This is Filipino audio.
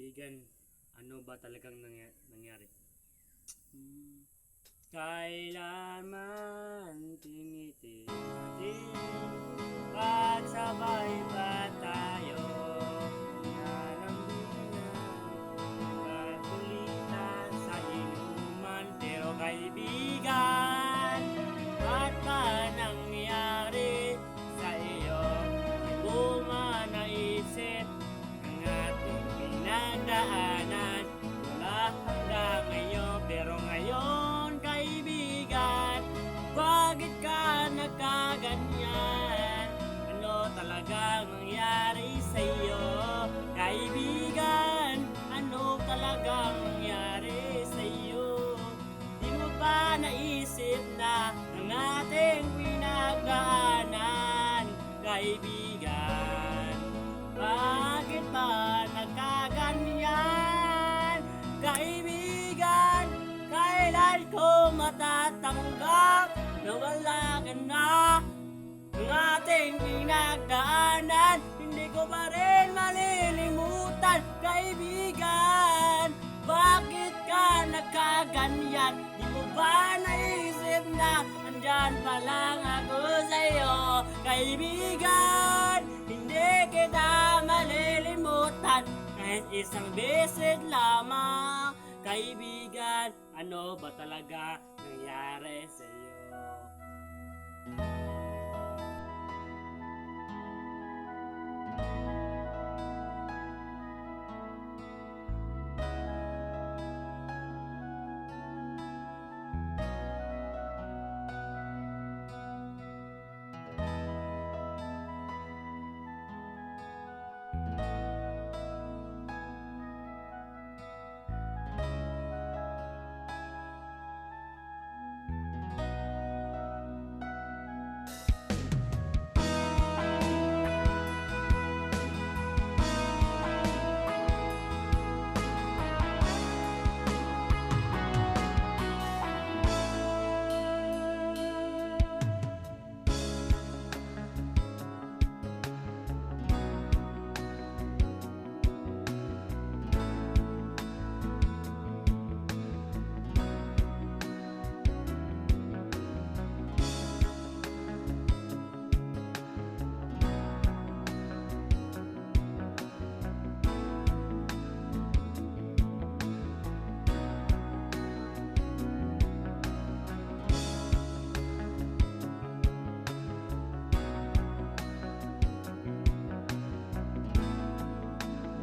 Kaibigan, ano ba talagang nangyari? Kailanman tiniti natin pagsabay ba tayo nalambingan kakulitan sa inuman. Pero kaibigan, ba't ba nangyari sa iyo? Di mo man naisip ang ating pinagdaanan mula hanggang ngayon. Pero ngayon kaibigan, bakit ka nagkaganyan? Ano talagang nangyari sa iyo? Kaibigan, ano talagang nangyari sa iyo? Di mo ba naisip na ang ating pinagdaanan? Kaibigan, bakit ba nagkaganyan? Kaibigan, kailan ko matatanggap na wala ka na? Ang ating pinagdaanan, hindi ko pa rin malilimutan. Kaibigan, bakit ka nagkaganyan? Di mo ba naisip na andyan pa lang ako sa'yo? Kaibigan, hindi kita malilimutan kahit isang beses lamang. Kaibigan, ano ba talaga nangyari sa iyo?